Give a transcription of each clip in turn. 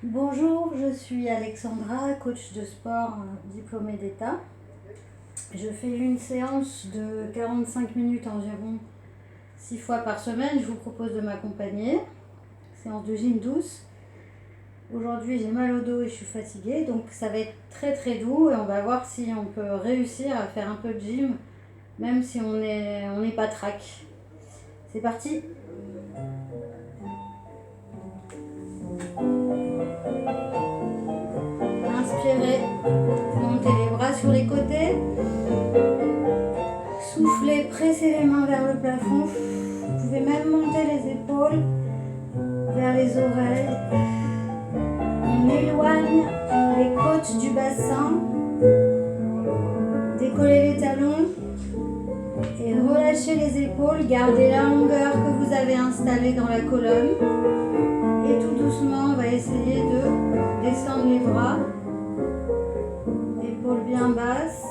Bonjour, je suis Alexandra, coach de sport diplômée d'État. Je fais une séance de 45 minutes environ 6 fois par semaine. Je vous propose de m'accompagner. Séance de gym douce. Aujourd'hui, j'ai mal au dos et je suis fatiguée, donc ça va être très doux et on va voir si on peut réussir à faire un peu de gym, même si on n'est pas trac. C'est parti! Inspirez, montez les bras sur les côtés. Soufflez, pressez les mains vers le plafond. Vous pouvez même monter les épaules vers les oreilles. On éloigne les côtes du bassin. Décollez les talons et relâchez les épaules. Gardez la longueur que vous avez installée dans la colonne. Et tout doucement, on va essayer de descendre les bras. Épaules bien basses.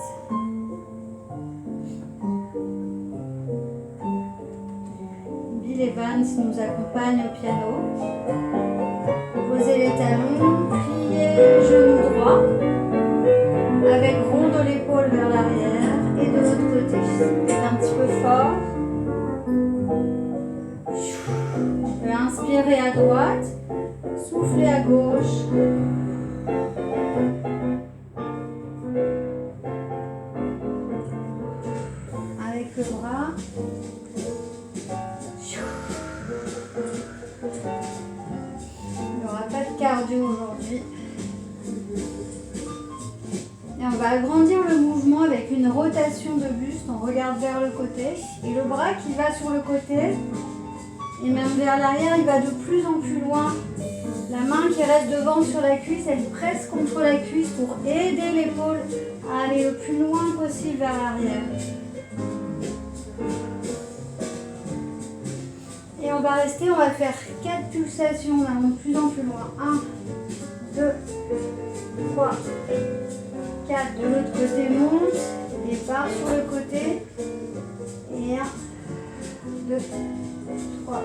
Bill Evans nous accompagne au piano. Posez les talons, pliez genou droit, avec rond de l'épaule vers l'arrière et de l'autre côté. Faites un petit peu fort. Inspirez à droite, soufflez à gauche. Avec le bras. Il n'y aura pas de cardio aujourd'hui. Et on va agrandir le mouvement avec une rotation de buste. On regarde vers le côté. Et le bras qui va sur le côté, et même vers l'arrière, il va de plus en plus loin. La main qui reste devant sur la cuisse, elle presse contre la cuisse pour aider l'épaule à aller le plus loin possible vers l'arrière. Et on va rester, on va faire 4 pulsations, on allons de plus en plus loin. 1, 2, 3, 4. De l'autre côté, monte et part sur le côté. Et 1, 2, 3,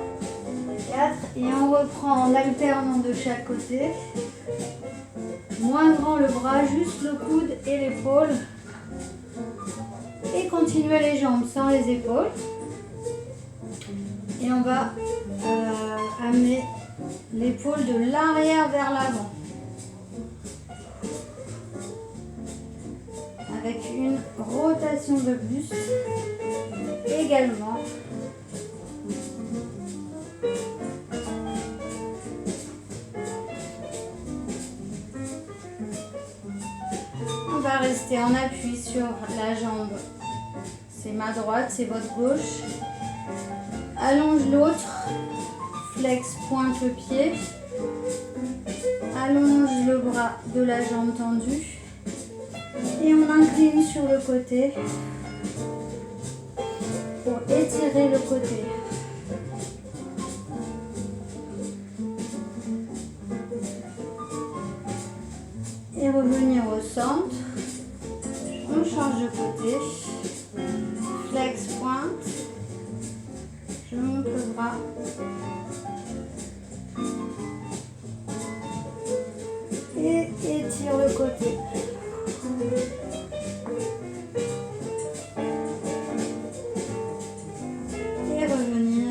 4. Et on reprend en alternant de chaque côté. Moins grand le bras, juste le coude et l'épaule. Et continuez les jambes sans les épaules. Et on va amener l'épaule de l'arrière vers l'avant. Avec une rotation de buste également. On va rester en appui sur la jambe. C'est ma droite, c'est votre gauche. Allonge l'autre, flex, pointe le pied, allonge le bras de la jambe tendue et on incline sur le côté pour étirer le côté. Et revenir au centre, on change de côté, flex, pointe. Je monte le bras. Et étire le côté. Et revenir.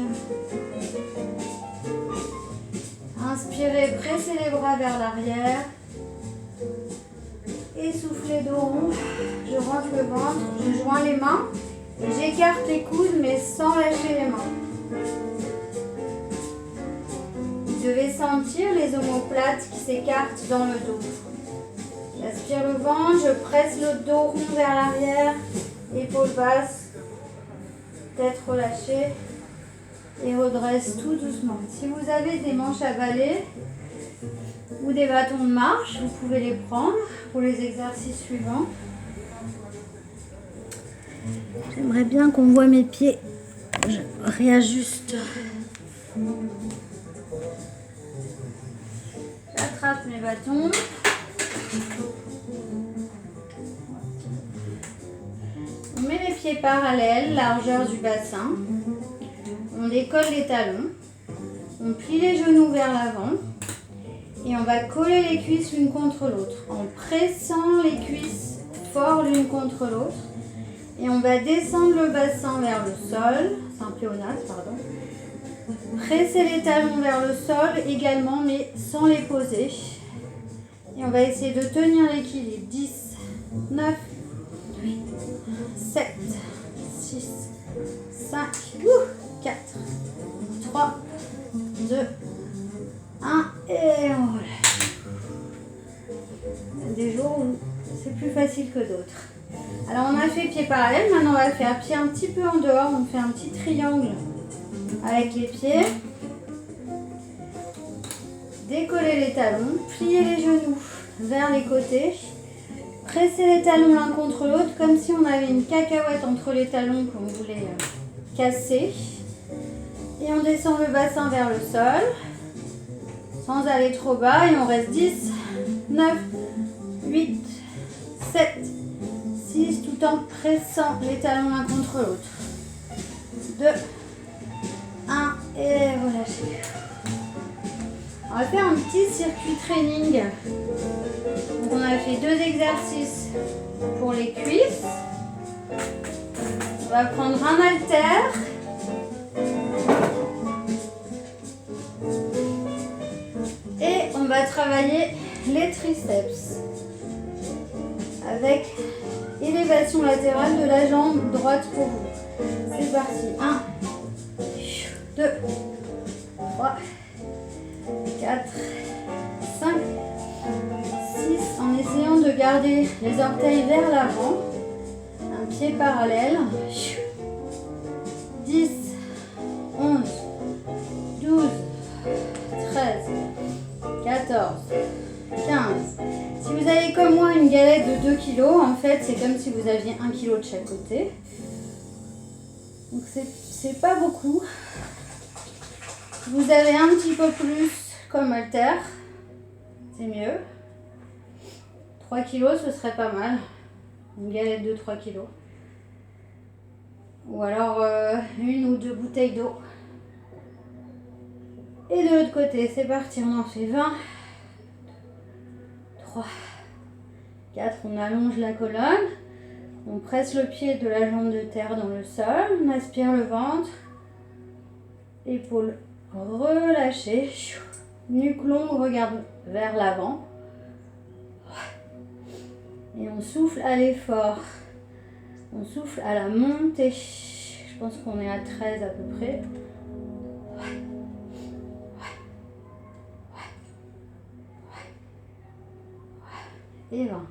Inspirez, pressez les bras vers l'arrière. Et soufflez dos rond. Je rentre le ventre, je joins les mains. Et j'écarte les coudes mais sans lâcher les mains. Vous devez sentir les omoplates qui s'écartent dans le dos. J'aspire le ventre, je presse le dos rond vers l'arrière, épaules basses, tête relâchée et redresse tout doucement. Si vous avez des manches à balai ou des bâtons de marche, vous pouvez les prendre pour les exercices suivants. J'aimerais bien qu'on voit mes pieds. Je réajuste. J'attrape mes bâtons. On met les pieds parallèles, largeur du bassin. On décolle les talons. On plie les genoux vers l'avant. Et on va coller les cuisses l'une contre l'autre en pressant les cuisses fort l'une contre l'autre. Et on va descendre le bassin vers le sol, c'est un pléonasme, pardon. Presser les talons vers le sol également, mais sans les poser. Et on va essayer de tenir l'équilibre. 10, 9, 8, 7, 6, 5, 4, 3, 2, 1 et on relâche. Il y a des jours où c'est plus facile que d'autres. Alors on a fait pied parallèle, maintenant on va faire pied un petit peu en dehors, on fait un petit triangle avec les pieds. Décoller les talons, plier les genoux vers les côtés, presser les talons l'un contre l'autre comme si on avait une cacahuète entre les talons qu'on voulait casser. Et on descend le bassin vers le sol sans aller trop bas et on reste 10, 9, 8, 7, 6 tout en pressant les talons l'un contre l'autre. 2, 1 et relâchez. On va faire un petit circuit training. Donc on a fait 2 exercices pour les cuisses. On va prendre un haltère. Et on va travailler les triceps avec élévation latérale de la jambe droite pour vous. C'est parti. 1, 2, 3, 4, 5, 6, en essayant de garder les orteils vers l'avant, un pied parallèle, 10, 11, 12, 13, 14, 15. Si vous avez comme moi une galette de 2 kg, en fait c'est comme si vous aviez 1 kg de chaque côté. Donc c'est pas beaucoup. Vous avez un petit peu plus comme haltère, c'est mieux. 3 kg, ce serait pas mal. Une galette de 3 kg. Ou alors 1 ou 2 bouteilles d'eau. Et de l'autre côté, c'est parti, on en fait 20. 3, 4, on allonge la colonne. On presse le pied de la jambe de terre dans le sol. On aspire le ventre. Épaules relâchées. Nuque longue, regarde vers l'avant. Et on souffle à l'effort. On souffle à la montée. Je pense qu'on est à 13 à peu près. Et 20.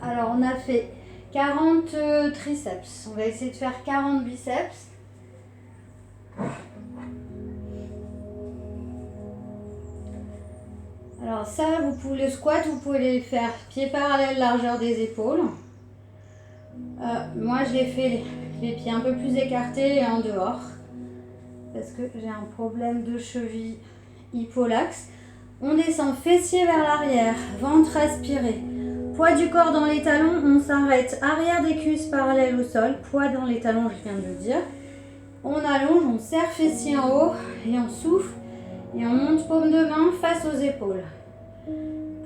Alors on a fait 40 triceps. On va essayer de faire 40 biceps. Alors ça, vous pouvez le squat, vous pouvez les faire pieds parallèles, largeur des épaules. Moi je les fais les pieds un peu plus écartés et en dehors. Parce que j'ai un problème de cheville hypolaxe. On descend fessier vers l'arrière, ventre aspiré. Poids du corps dans les talons, on s'arrête. Arrière des cuisses parallèles au sol. Poids dans les talons, je viens de le dire. On allonge, on serre fessier en haut et on souffle. Et on monte paume de main face aux épaules.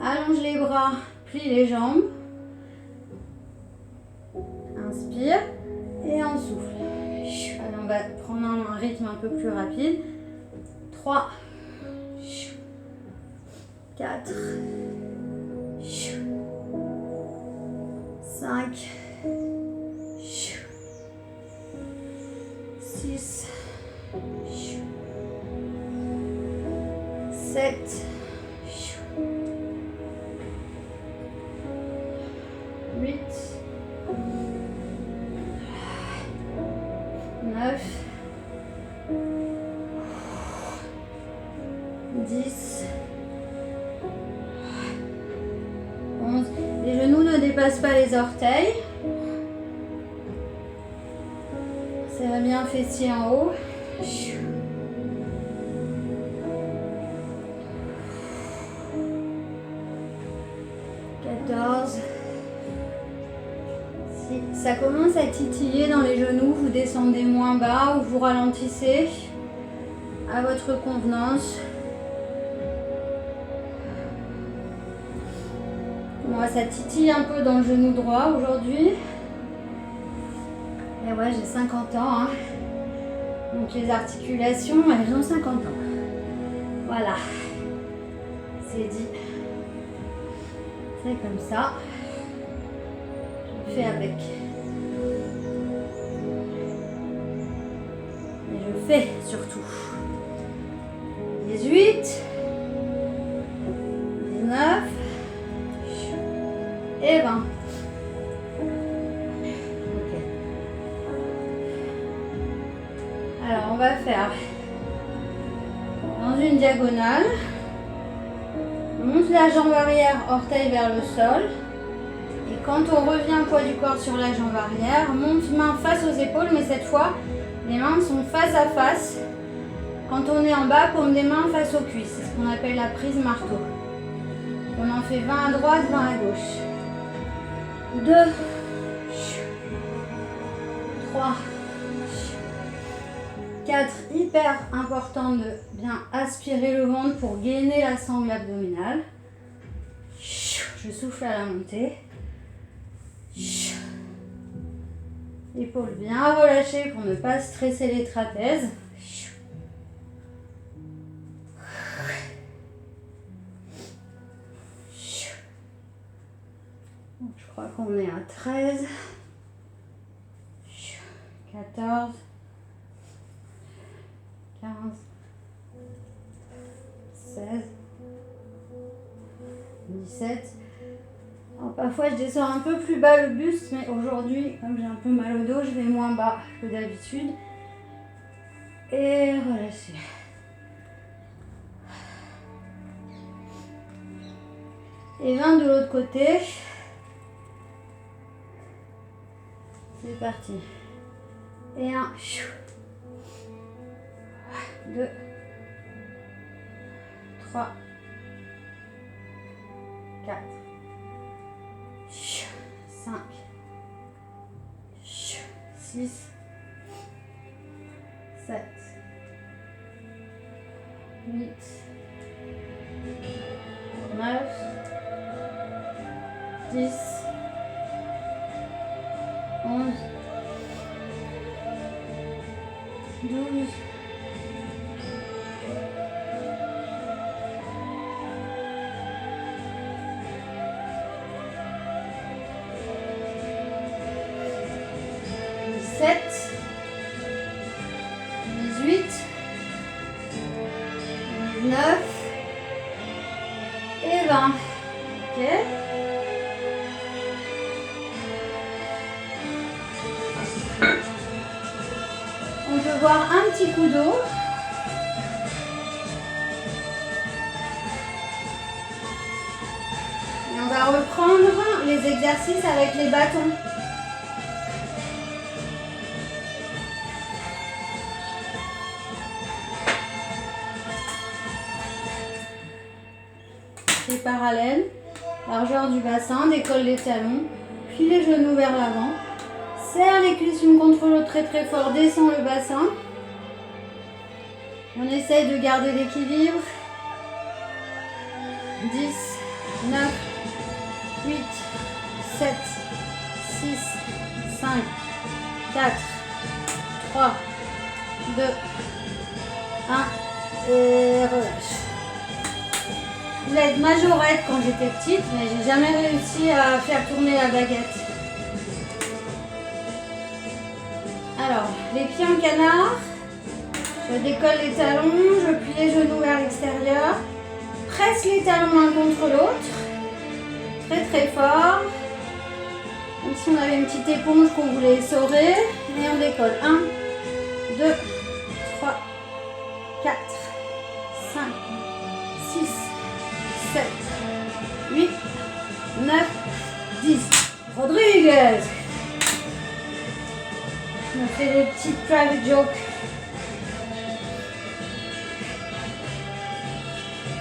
Allonge les bras, plie les jambes. Inspire et on souffle. Allez, on va prendre un rythme un peu plus rapide. 3, 4, 5, 6, 7, 8, 9, 10, 11. Les genoux ne dépassent pas les orteils. Serrez bien fessier en haut. 14. Si ça commence à titiller dans les genoux, vous descendez moins bas ou vous ralentissez. à votre convenance. Moi, ça titille un peu dans le genou droit aujourd'hui. Et ouais, j'ai 50 ans. Hein. Donc les articulations, elles ont 50 ans. Voilà. C'est dit. C'est comme ça. Je fais avec. Et je fais surtout. 18. 19. Et 20. Ok. Alors on va faire dans une diagonale. On monte la jambe arrière, orteil vers le sol. Et quand on revient poids du corps sur la jambe arrière, monte main face aux épaules, mais cette fois, les mains sont face à face. Quand on est en bas, paume des mains face aux cuisses. C'est ce qu'on appelle la prise marteau. On en fait 20 à droite, 20 à gauche. 2, 3, 4, hyper important de bien aspirer le ventre pour gainer la sangle abdominale. Je souffle à la montée. Épaules bien relâchées pour ne pas stresser les trapèzes. Je crois qu'on est à 13, 14, 15, 16, 17. Alors, parfois je descends un peu plus bas le buste, mais aujourd'hui, comme j'ai un peu mal au dos, je vais moins bas que d'habitude. Et relâchez. Et 20 de l'autre côté. C'est parti. Et 1, 2, 3, 4, 5, 6, 7, 8, 9, 10, 11, 12, 17, 18, 19 et 20. Ok. On peut boire un petit coup d'eau. Et on va reprendre les exercices avec les bâtons. C'est parallèle, largeur du bassin, décolle les talons, puis les genoux vers l'avant. Serre les cuisses l'une contre l'autre très très fort, descend le bassin. On essaye de garder l'équilibre. 10, 9, 8, 7, 6, 5, 4, 3, 2, 1 et relâche. Je voulais être majorette quand j'étais petite, mais j'ai jamais réussi à faire tourner la baguette. Alors, les pieds en canard, je décolle les talons, je plie les genoux vers l'extérieur, presse les talons l'un contre l'autre, très très fort, comme si on avait une petite éponge qu'on voulait essorer, et on décolle. 1, 2, 3, 4, 5, 6, 7, 8, 9, 10. Rodriguez! Je me fais des petites private jokes.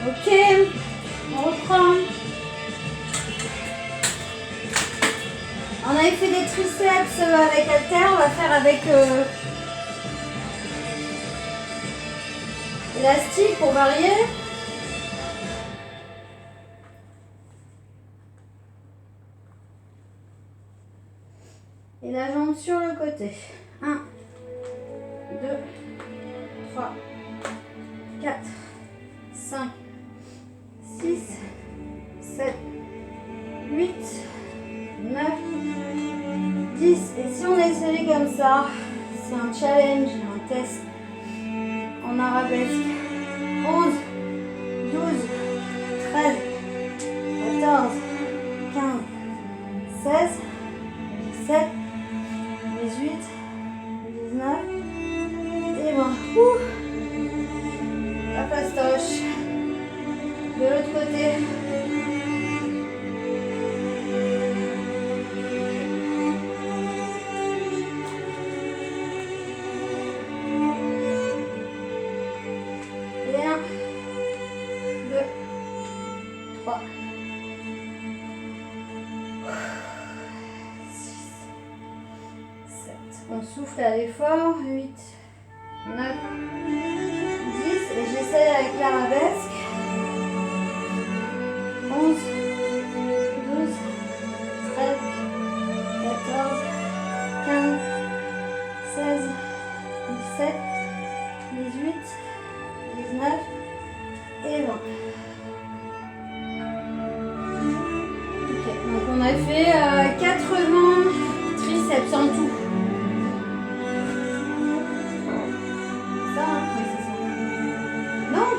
Ok, on reprend. On avait fait des triceps avec haltère, on va faire avec Élastique pour varier. Et la jambe sur le côté. 1, 2, 3, 4, 5, 6, 7, 8, 9, 10. Et si on essaye comme ça, c'est un challenge, un test en arabesque. 11, 12, 13, 14, 15, 16, 17, 18, 19 et 20. La fastoche. De l'autre côté. Et 1, 2, 3, 6, 7. On souffle à l'effort. 8, 9, 10. Et j'essaye avec l'arabesque. 11, 12, 13, 14, 15, 16, 17, 18, 19 et 20. Ok, donc on a fait 80 triceps en tout. Ça, oui, c'est ça. Non,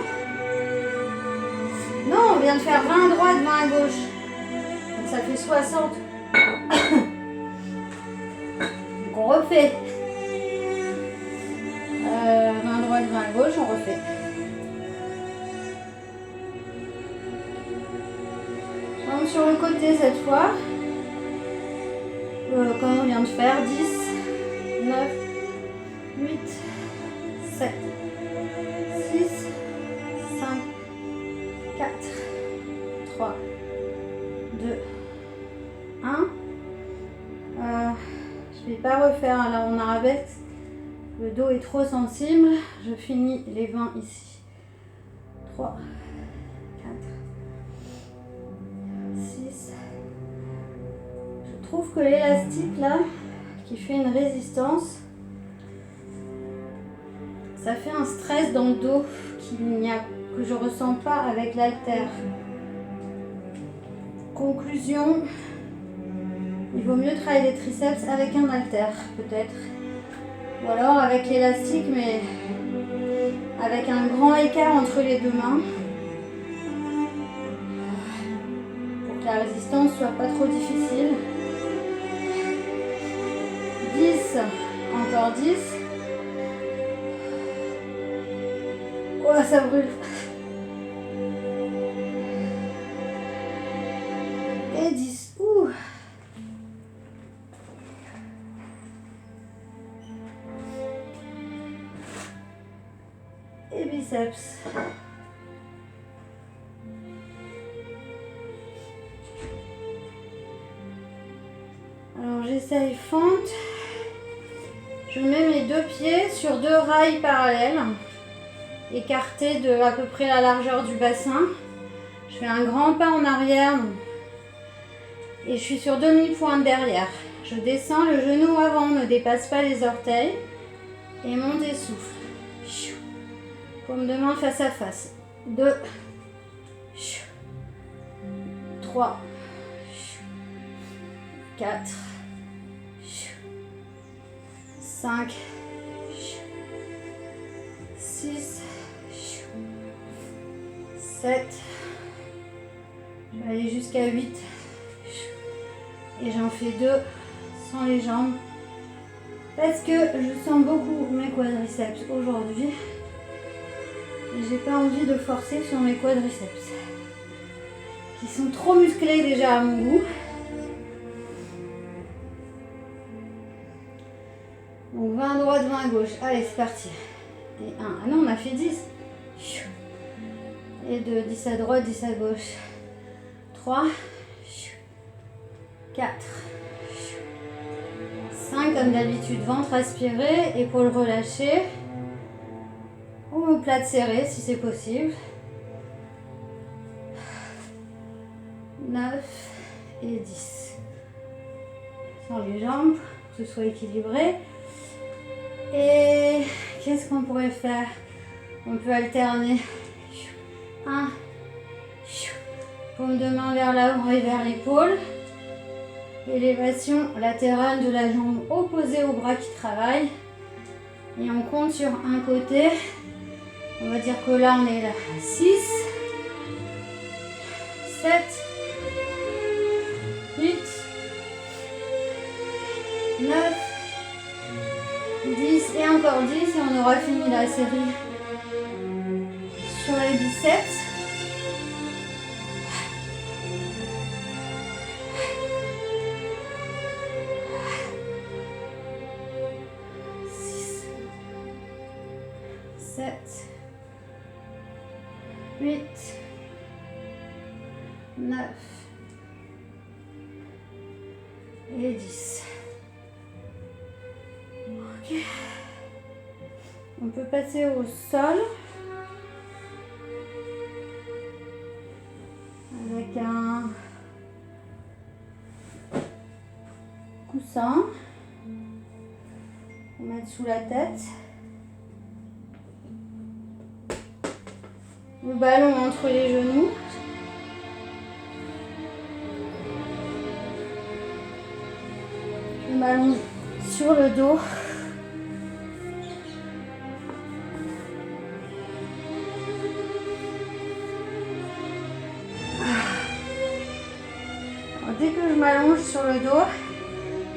non, on vient de faire 20 à droite, 20 à gauche. Donc ça fait 60. Donc on refait. 20 à droite, 20 à gauche, on refait. Jambe sur le côté cette fois. Comme on vient de faire. 10, 9, 8, 7, 6, 5, 4, 3, 2, 1. Je ne vais pas refaire là en arabesque. Le dos est trop sensible. Je finis les 20 ici. 3, 4, 6. Je trouve que l'élastique là, qui fait une résistance, ça fait un stress dans le dos que je ressens pas avec l'haltère. Conclusion, il vaut mieux travailler les triceps avec un haltère peut-être. Ou alors avec l'élastique, mais avec un grand écart entre les deux mains. Pour que la résistance soit pas trop difficile. 10, encore 10. Oh, ça brûle. Et 10. Ouh. Et biceps. Alors j'essaye fente. Je mets mes deux pieds sur deux rails parallèles, écartés de à peu près la largeur du bassin. Je fais un grand pas en arrière et je suis sur demi-pointe derrière. Je descends, le genou avant ne dépasse pas les orteils et monte et souffle. Paume de main face à face. 2, 3, 4, 5, 6, 7, je vais aller jusqu'à 8 et j'en fais 2 sans les jambes parce que je sens beaucoup mes quadriceps aujourd'hui et j'ai pas envie de forcer sur mes quadriceps qui sont trop musclés déjà à mon goût. Donc 20 à droite, 20 à gauche. Allez, c'est parti. Et 1. Ah non, on a fait 10. Et 2. 10 à droite, 10 à gauche. 3. 4. 5 comme d'habitude. Ventre aspiré. Épaules relâchées. Omoplate serrée si c'est possible. 9 et 10. Sur les jambes, pour que ce soit équilibré. Et qu'est-ce qu'on pourrait faire? On peut alterner. 1. Paume de main vers l'avant et vers l'épaule. Élévation latérale de la jambe opposée au bras qui travaille. Et on compte sur un côté. On va dire que là on est là. 6, 7, 8, 9, 10 et encore 10 et on aura fini la série sur les biceps. Sept, 8, 9 et 10. Ok. On peut passer au sol avec un coussin. On va mettre sous la tête. Le ballon entre les genoux. Le ballon sur le dos. Alors, dès que je m'allonge sur le dos,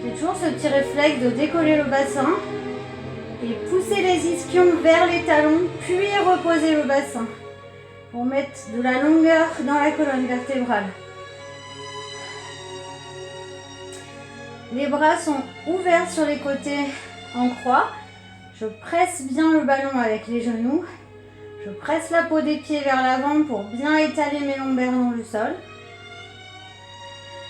j'ai toujours ce petit réflexe de décoller le bassin et pousser les ischions vers les talons, puis reposer le bassin pour mettre de la longueur dans la colonne vertébrale. Les bras sont ouverts sur les côtés en croix. Je presse bien le ballon avec les genoux. Je presse la peau des pieds vers l'avant pour bien étaler mes lombaires dans le sol.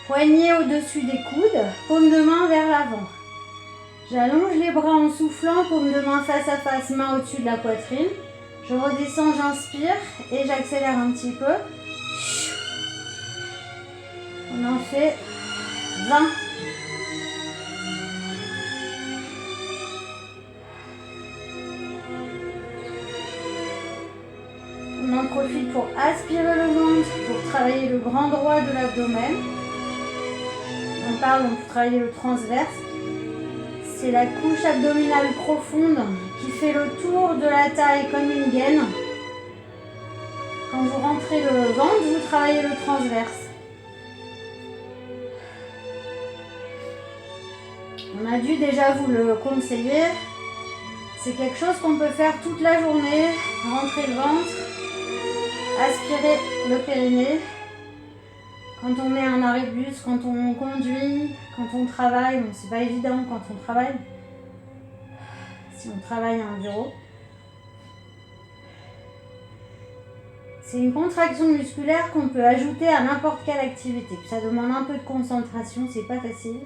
Poignets au-dessus des coudes, paume de main vers l'avant. J'allonge les bras en soufflant, paume de main face à face, main au-dessus de la poitrine. Je redescends, j'inspire et j'accélère un petit peu. On en fait 20. On en profite pour aspirer le ventre, pour travailler le grand droit de l'abdomen. On parle donc pour travailler le transverse. C'est la couche abdominale profonde qui fait le tour de la taille comme une gaine. Quand vous rentrez le ventre, vous travaillez le transverse. On a dû déjà vous le conseiller. C'est quelque chose qu'on peut faire toute la journée. Rentrer le ventre, aspirer le périnée. Quand on met un arrêt de bus, quand on conduit, quand on travaille, bon, c'est pas évident quand on travaille. Si on travaille à un bureau. C'est une contraction musculaire qu'on peut ajouter à n'importe quelle activité. Ça demande un peu de concentration, c'est pas facile.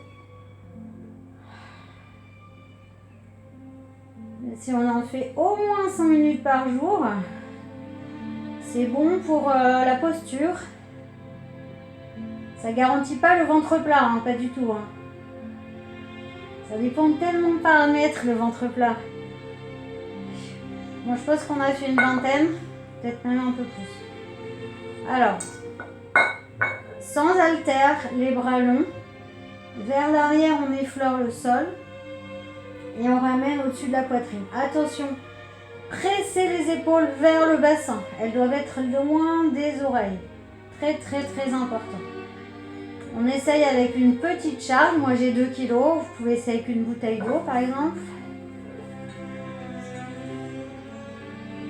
Si on en fait au moins 5 minutes par jour, c'est bon pour la posture. Ça garantit pas le ventre plat, hein, pas du tout. Hein. Ça dépend de tellement de paramètres, le ventre plat. Bon, je pense qu'on a fait une vingtaine, peut-être même un peu plus. Alors, sans haltère, les bras longs. Vers l'arrière, on effleure le sol. Et on ramène au-dessus de la poitrine. Attention, pressez les épaules vers le bassin. Elles doivent être loin des oreilles. Très, très, très important. On essaye avec une petite charge. Moi, j'ai 2 kg. Vous pouvez essayer avec une bouteille d'eau, par exemple.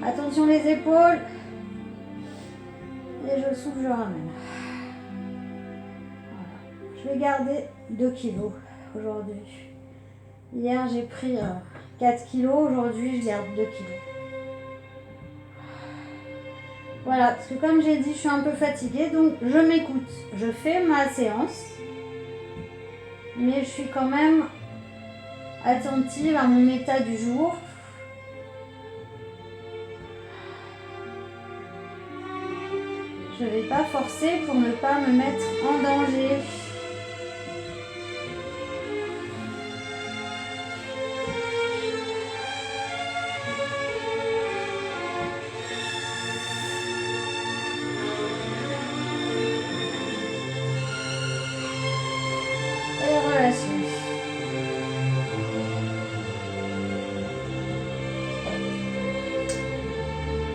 Attention les épaules. Et je souffle, je ramène. Voilà. Je vais garder 2 kg aujourd'hui. Hier, j'ai pris 4 kg. Aujourd'hui, je garde 2 kg. Voilà, parce que comme j'ai dit, je suis un peu fatiguée, donc je m'écoute. Je fais ma séance, mais je suis quand même attentive à mon état du jour. Je ne vais pas forcer pour ne pas me mettre en danger. Et relâchez.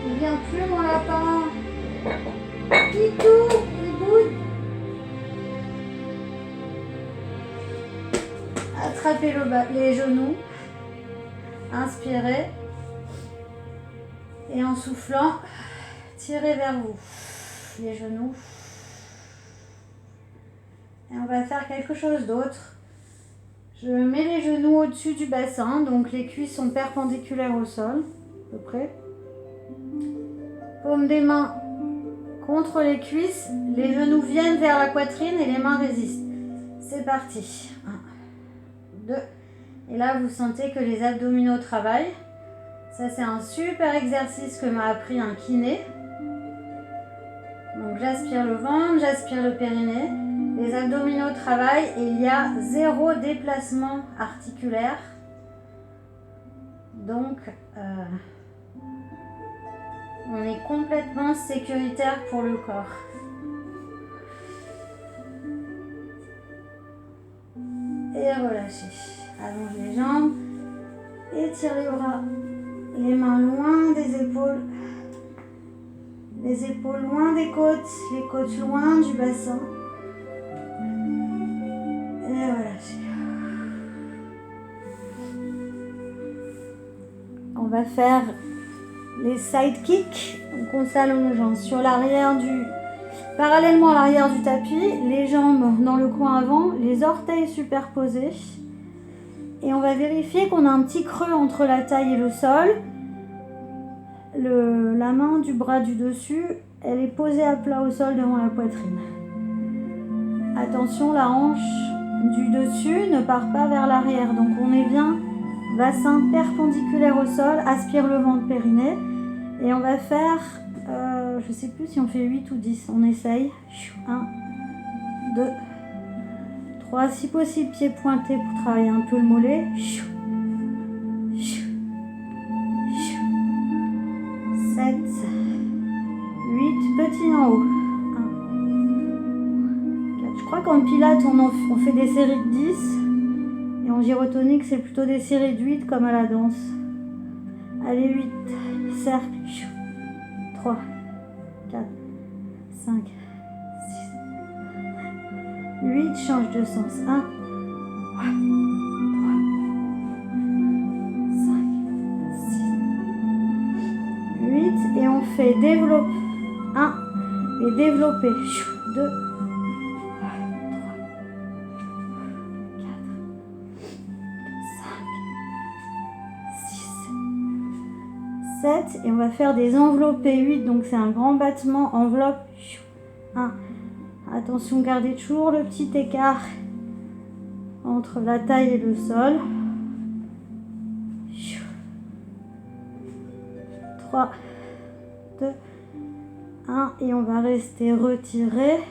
Il vient plus mon lapin. Pitou, il bouge. Attrapez les genoux. Inspirez. Et en soufflant, tirez vers vous. Les genoux. Et on va faire quelque chose d'autre. Je mets les genoux au-dessus du bassin, donc les cuisses sont perpendiculaires au sol, à peu près. Paume des mains contre les cuisses, les genoux viennent vers la poitrine et les mains résistent. C'est parti. 1, 2. Et là, vous sentez que les abdominaux travaillent. Ça, c'est un super exercice que m'a appris un kiné. Donc, j'aspire le ventre, j'aspire le périnée. Les abdominaux travaillent et il y a 0 déplacement articulaire. Donc, on est complètement sécuritaire pour le corps. Et relâchez. Allonge les jambes. Étire les bras. Les mains loin des épaules. Les épaules loin des côtes. Les côtes loin du bassin. Et relâchez. On va faire les side kicks. Donc on s'allonge sur l'arrière parallèlement à l'arrière du tapis, les jambes dans le coin avant, les orteils superposés. Et on va vérifier qu'on a un petit creux entre la taille et le sol. La main du bras du dessus, elle est posée à plat au sol devant la poitrine. Attention, la hanche du dessus ne part pas vers l'arrière. Donc on est bien bassin perpendiculaire au sol, aspire le ventre périnée. Et on va faire, je ne sais plus si on fait 8 ou 10, on essaye. 1, 2, 3, si possible pieds pointés pour travailler un peu le mollet. 7, 8, petit en haut. 1, 4. Je crois qu'en pilates, on fait des séries de 10. Et en gyrotonique, c'est plutôt des séries de 8 comme à la danse. Allez, 8. Cercle. 3, 4, 5, 6, 8. Change de sens. 1, 3, 5, 6, 8. Et on fait développer. 1. Et développer. 2. 7 et on va faire des enveloppés 8, donc c'est un grand battement, enveloppe 1. Attention, gardez toujours le petit écart entre la taille et le sol. 3, 2, 1 et on va rester retiré.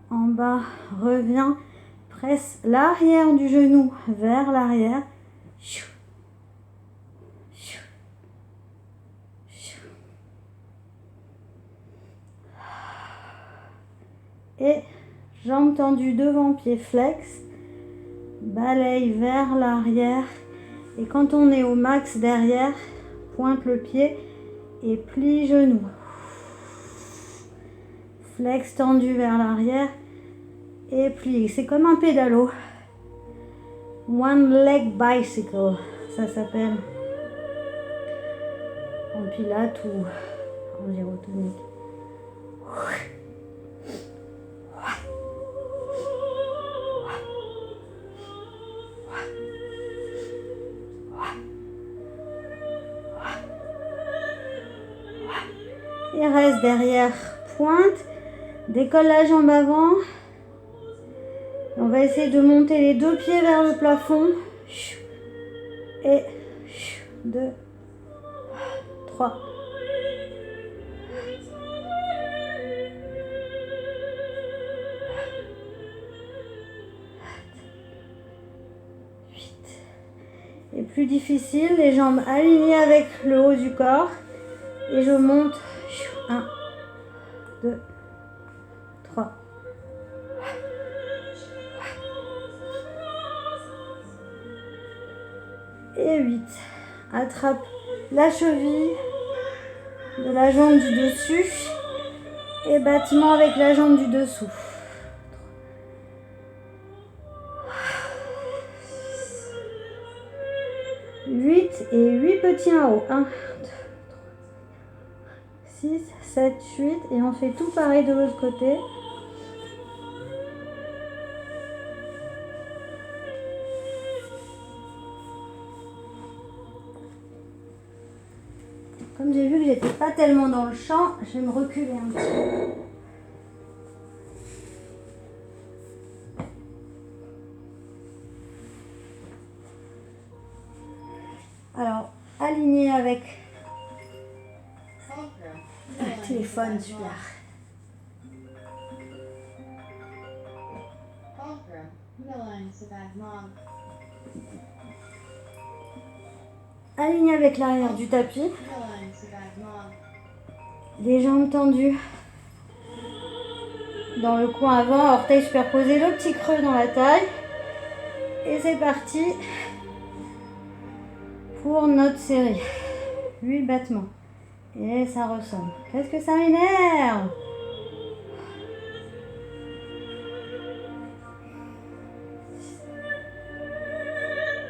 En bas, reviens, presse l'arrière du genou vers l'arrière. Et jambes tendues devant, pied flex, balaye vers l'arrière. Et quand on est au max derrière, pointe le pied et plie genou. Flex tendu vers l'arrière et plie. C'est comme un pédalo. One leg bicycle, ça s'appelle. En pilates ou en gyrotonique. Et reste derrière, pointe, décolle la jambe avant. On va essayer de monter les 2 pieds vers le plafond. Et 2, 3, plus difficile. Les jambes alignées avec le haut du corps. Et je monte. 1, 2, 3. Et 8. Attrape la cheville de la jambe du dessus et battement avec la jambe du dessous. 8 et 8 petits en haut. 1, 2, 3, 6, 7, 8 et on fait tout pareil de l'autre côté. Comme j'ai vu que j'étais pas tellement dans le champ, je vais me reculer un petit peu. Alors, aligné avec le téléphone, super. Aligné avec l'arrière du tapis. Les jambes tendues dans le coin avant, orteils superposés, le petit creux dans la taille. Et c'est parti pour notre série. 8 battements. Et ça ressemble. Qu'est-ce que ça m'énerve!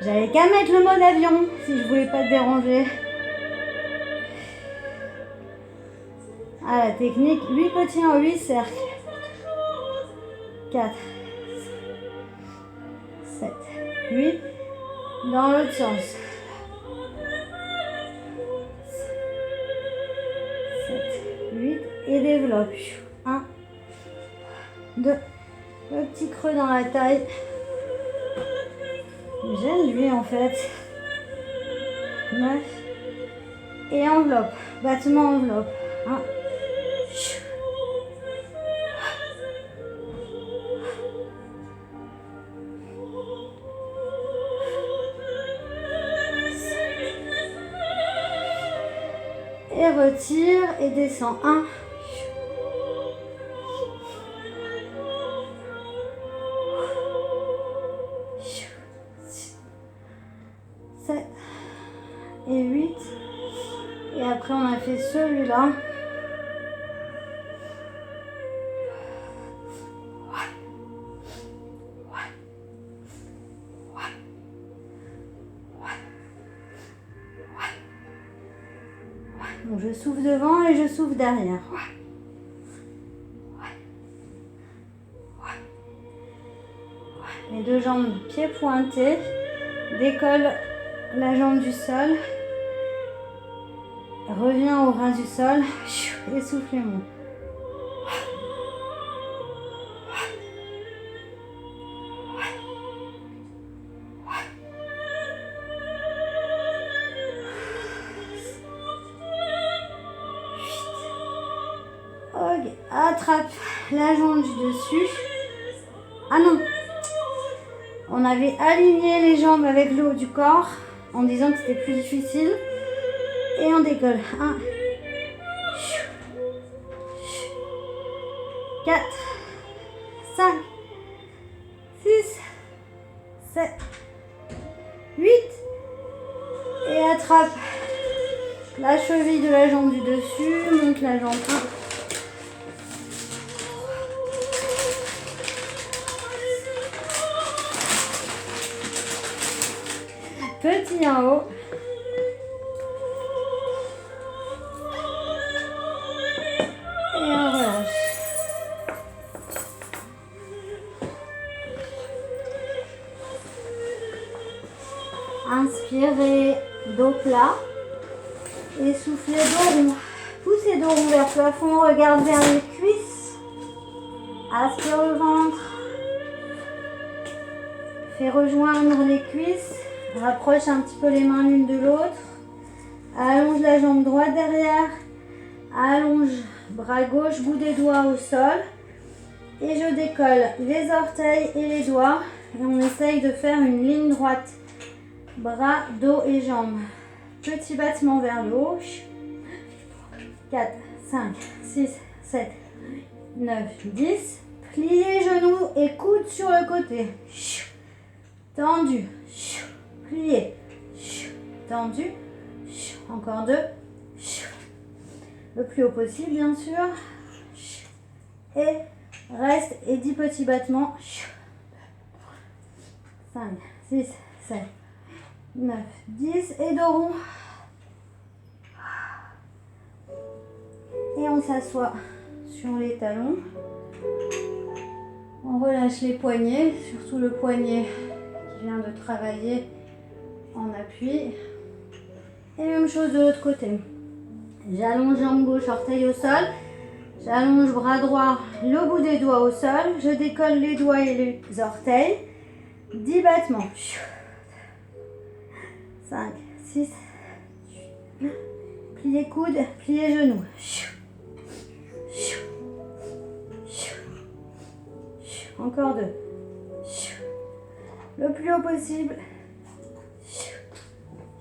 J'avais qu'à mettre le mode avion si je voulais pas te déranger. Ah, la technique, 8 petits en 8 cercles. 4, 7, 8. Dans l'autre sens. 7, 8. Et développe. 1, 2. Le petit creux dans la taille. J'aime lui en fait. 9. Et enveloppe. Battement enveloppe. 1. Et retire et descend. 1. 7 et 8. Et après on a fait celui-là. Donc je souffle devant et je souffle derrière. Les deux jambes, pieds pointés. Décolle la jambe du sol. Reviens au ras du sol. Et souffle et monte. Ok, attrape la jambe du dessus. Ah non, on avait aligné les jambes avec le haut du corps en disant que c'était plus difficile. Et on décolle. 1, 4, 5, 6, 7, 8. Et attrape la cheville de la jambe du dessus. Monte la jambe. 1. Petit en haut. Et on relâche. Inspirez, dos plat. Et soufflez, dos rond. Poussez dos rond vers le plafond. Regarde vers les cuisses. Aspire le ventre. Fais rejoindre les cuisses. Rapproche un petit peu les mains l'une de l'autre. Allonge la jambe droite derrière. Allonge bras gauche, bout des doigts au sol. Et je décolle les orteils et les doigts. Et on essaye de faire une ligne droite Bras, dos et jambes. Petit battement vers le haut. 4, 5, 6, 7, 9, 10. Pliez genoux et coudes sur le côté. Tendu. Plié. Tendu. Encore 2. Le plus haut possible, bien sûr. Et reste et 10 petits battements. 5, 6, 7, 9, 10. Et dos rond. Et on s'assoit sur les talons. On relâche les poignets, surtout le poignet qui vient de travailler en appui. Et même chose de l'autre côté. J'allonge jambe gauche, orteil au sol. J'allonge bras droit, le bout des doigts au sol. Je décolle les doigts et les orteils. 10 battements. 5, 6. Pliez coudes, pliez genoux. Encore 2. Le plus haut possible.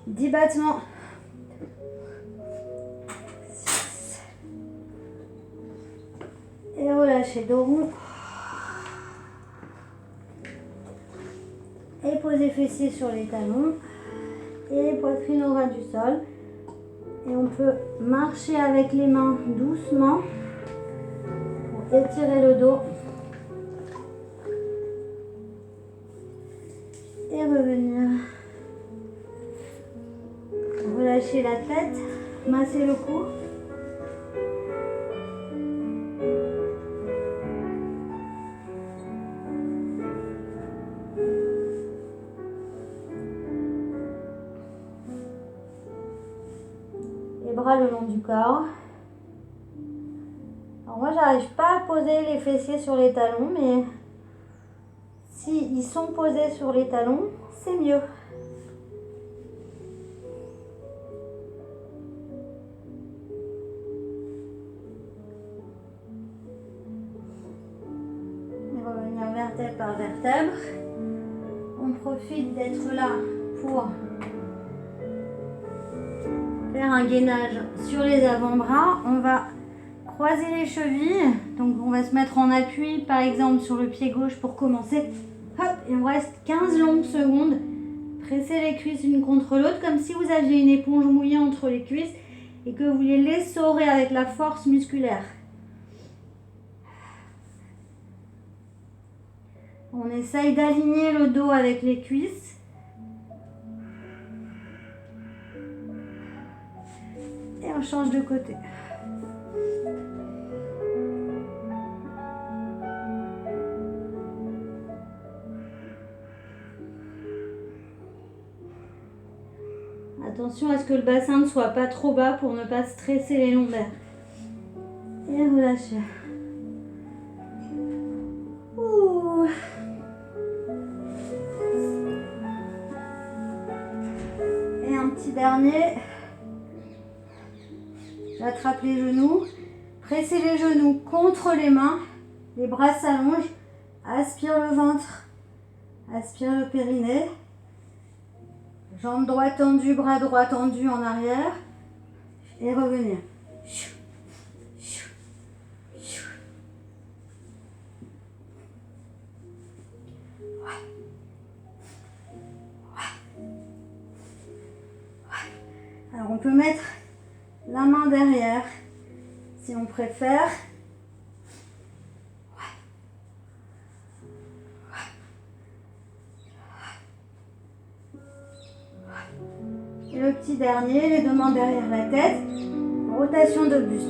10 battements. 6. Et relâchez dos rond. Et posez fessiers sur les talons. Et poitrine au ras du sol. Et on peut marcher avec les mains doucement pour étirer le dos. Et revenir. Relâchez la tête, massez le cou. Les bras le long du corps. Alors moi, j'arrive pas à poser les fessiers sur les talons, mais si ils sont posés sur les talons, c'est mieux. Et revenir vertèbre par vertèbre. On profite d'être là pour faire un gainage sur les avant-bras. On va croiser les chevilles. Donc on va se mettre en appui, par exemple sur le pied gauche pour commencer. Hop, et on reste 15 longues secondes. Pressez les cuisses l'une contre l'autre comme si vous aviez une éponge mouillée entre les cuisses et que vous vouliez l'essorer avec la force musculaire. On essaye d'aligner le dos avec les cuisses. Et on change de côté. Attention à ce que le bassin ne soit pas trop bas pour ne pas stresser les lombaires. Et relâchez. Ouh. Et un petit dernier. J'attrape les genoux. Pressez les genoux contre les mains. Les bras s'allongent. Aspire le ventre. Aspire le périnée. Jambe droite tendue, bras droit tendu en arrière. Et revenir. Alors on peut mettre la main derrière si on préfère. Et le petit dernier, les deux mains derrière la tête, rotation de buste.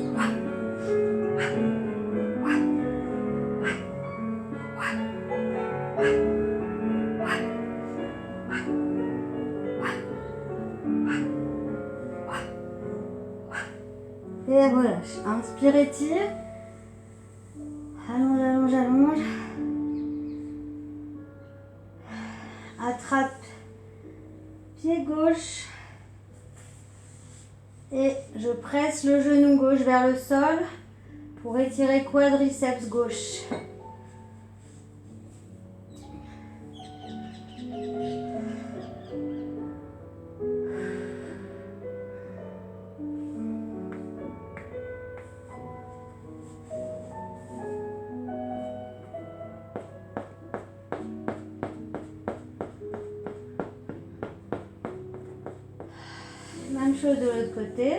Et relâche. Inspire, étire. Allonge, allonge, allonge. Attrape pied gauche. Et je presse le genou gauche vers le sol pour étirer quadriceps gauche. chose de l'autre côté.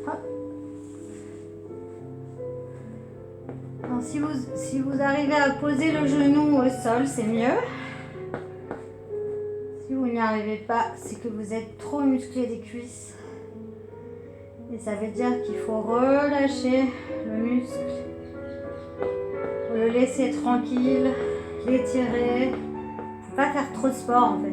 Hop. Alors, si vous arrivez à poser le genou au sol, c'est mieux. Si vous n'y arrivez pas, c'est que vous êtes trop musclé des cuisses. Et ça veut dire qu'il faut relâcher le muscle. Il faut le laisser tranquille, l'étirer. Il ne faut pas faire trop de sport en fait.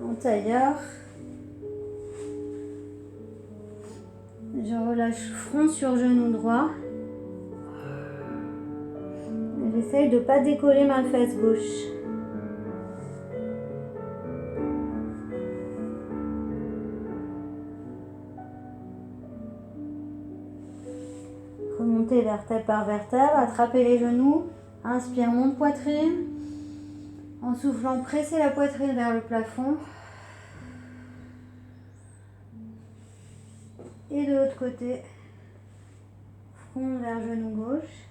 En tailleur, je relâche front sur genou droit. J'essaye de ne pas décoller ma fesse gauche. Remontez vertèbre par vertèbre, attrapez les genoux. Inspire, monte poitrine. En soufflant, pressez la poitrine vers le plafond. Et de l'autre côté, front vers genou gauche.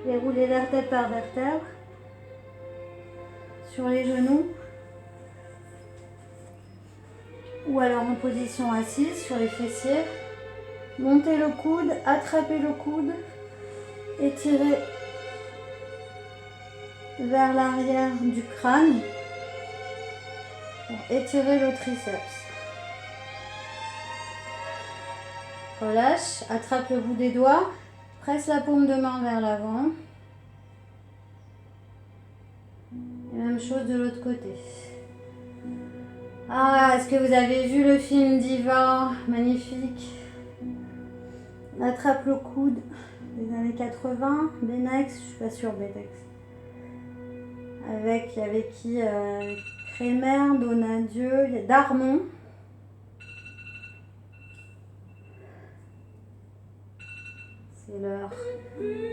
Déroulez vertèbre par vertèbre sur les genoux. Ou alors en position assise sur les fessiers. Montez le coude, attrapez le coude, étirez vers l'arrière du crâne pour étirer le triceps. Relâche, attrape le bout des doigts, presse la paume de main vers l'avant. Et même chose de l'autre côté. Ah, est-ce que vous avez vu le film Diva? Magnifique. On attrape le coude des années 80, Benex, je suis pas sûre Benex. Il y avait qui Crémer, Donadieu, il y a Darmon. C'est l'heure.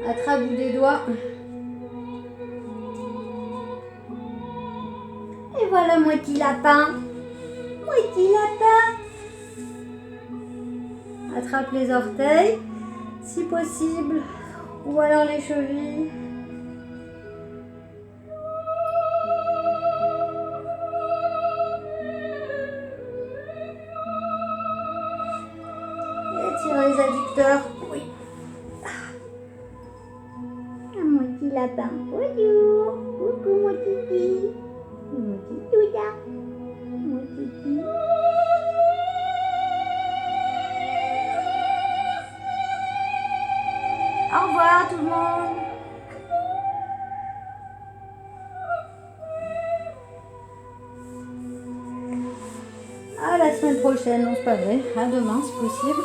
Attrape bout des doigts. Et voilà mon petit lapin. Mon petit lapin. Attrape les orteils, si possible, ou alors les chevilles. Étire les adducteurs. Oui. Mon petit lapin. Bonjour. Coucou mon titi. Mon petit touda. Mon titi. Au revoir tout le monde. À la semaine prochaine, non c'est pas vrai, à demain si possible.